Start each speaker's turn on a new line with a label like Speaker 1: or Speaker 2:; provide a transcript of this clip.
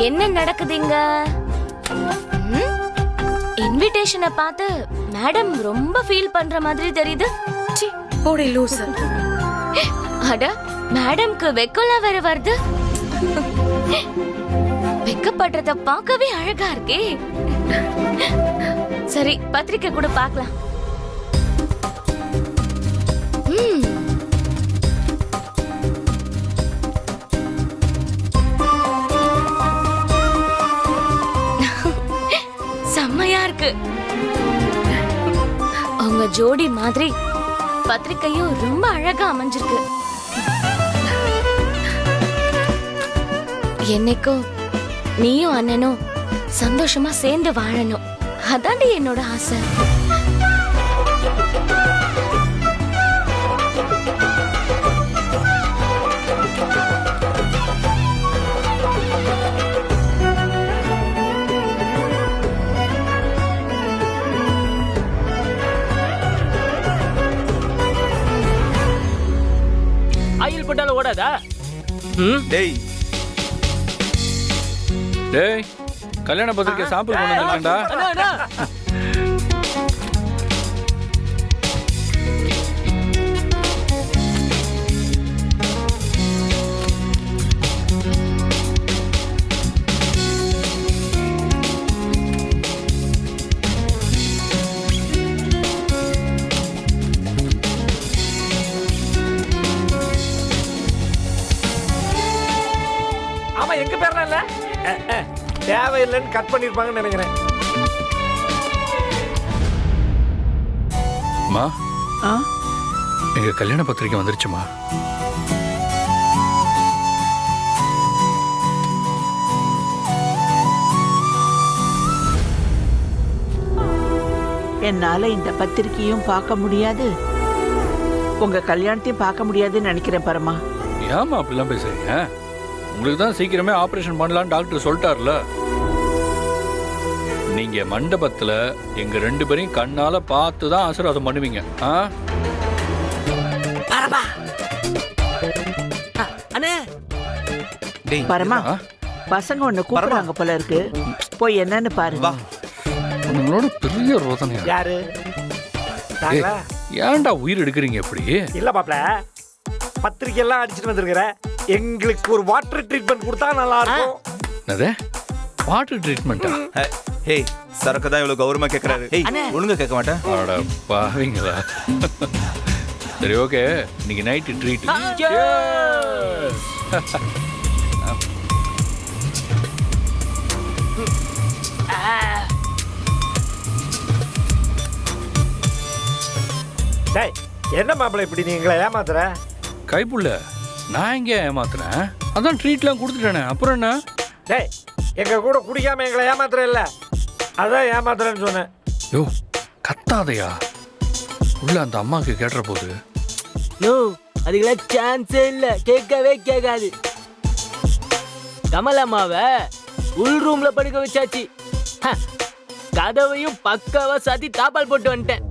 Speaker 1: என்ன நடக்குதுங்க? இன்விடேஷனை பார்த்து மேடம் ரொம்ப ஃபீல் பண்ற மாதிரி தெரியுது.
Speaker 2: போடி லூசு.
Speaker 1: அட, மேடம்க்கு வெக்கம்லாம் வேற வருது. வெக்கப்படுறத பார்க்கவே அழகா இருக்கே. சரி, பத்திரிக்கை கூட பார்க்கலாம். செம்மையா இருக்கு. உங்க ஜோடி மாதிரி பத்திரிக்கையும் ரொம்ப அழகா அமைஞ்சிருக்கு. என்னைக்கும் நீயும் அண்ணனும் சந்தோஷமா சேர்ந்து வாழணும், அதாண்டி என்னோட ஆசை.
Speaker 3: ஆயில் போட்டாலும் ஓடாதா?
Speaker 4: டேய்
Speaker 5: டேய், கல்யாண பத்திரிக்கை சாம்பிள் கொண்டு வந்திருக்கேன்டா.
Speaker 3: அண்ணா அண்ணா,
Speaker 6: ஆமா எங்க பேர்லாம் இல்ல, தேவையில்லைன்னு கட் பண்ணிருப்பாங்கன்னு நினைக்கிறேன்.
Speaker 5: அம்மா, எங்க கல்யாண பத்திரிக்கை வந்துருச்சுமா.
Speaker 7: என்னால இந்த பத்திரிக்கையும் பார்க்க முடியாது, உங்க கல்யாணத்தையும் பார்க்க முடியாதுன்னு நினைக்கிறேன் பரமா.
Speaker 5: ஏமா அப்படிலாம் பேசுறீங்க? உங்களுக்கு தான் சீக்கிரமே ஆபரேஷன் பண்ணலான்னு டாக்டர் சொல்லிட்டார்ல. நீங்க மண்டபத்துல எங்க 2 பேரையும் கண்ணால பார்த்து தான் ஆசீர்வாதம் பண்ணுவீங்க.
Speaker 3: அண்ணே
Speaker 4: டேய்
Speaker 7: பரமா, பசங்க ஒண்ணு கூப்பிடுறாங்க போல இருக்கு, போய் என்னன்னு பாரு.
Speaker 4: வா.
Speaker 5: உங்களோட பெரிய ரோதனையா.
Speaker 6: யாரு? நாங்களா?
Speaker 5: ஏன்டா உயிர் எடுக்கிறீங்க எப்படி?
Speaker 6: இல்ல பாப்ல, பத்திரிக்கை எல்லாம் அடிச்சுட்டு வந்திருக்கிற, எங்களுக்கு ஒரு வாட்டர் ட்ரீட்மெண்ட் கொடுத்தா நல்லா இருக்கும்.
Speaker 5: என்னது? வாட்டர் ட்ரீட்மெண்டா?
Speaker 4: ஹே, சரக்கு தான் இவ்வளவு கௌரவமா கேக்குறாரு. ஏய், ஒழுங்கா கேட்க மாட்டேன்.
Speaker 5: அட பாவீங்களா. சரி, ஓகே, இன்னைக்கு நைட்டு ட்ரீட்.
Speaker 6: டேய், என்ன மாப்பிள்ள இப்படி நீங்களை ஏமாத்துற?
Speaker 5: கைப்புள்ள, நான் எங்க ஏமாத்துறேன்? அதான் ட்ரீட்லாம் கொடுத்துட்டேனே, அப்புறம் என்ன?
Speaker 6: டேய், எங்க கூட குடிக்காம எங்களை ஏமாத்துற இல்ல, அதான் ஏமாத்துறேன்னு சொன்னேன்.
Speaker 5: யோ, கத்தாதையா, உள்ள அந்த அம்மாக்கு கேட்டுற போது.
Speaker 3: யோ, அதுக்கெல்லாம் சான்ஸே இல்ல, கேட்கவே கேட்காது. கமலம்மாவை உள் ரூம்ல படுக்க வச்சாச்சு. கதவையும் பக்காவா சாத்தி தாப்பால் போட்டு வந்துட்டேன்.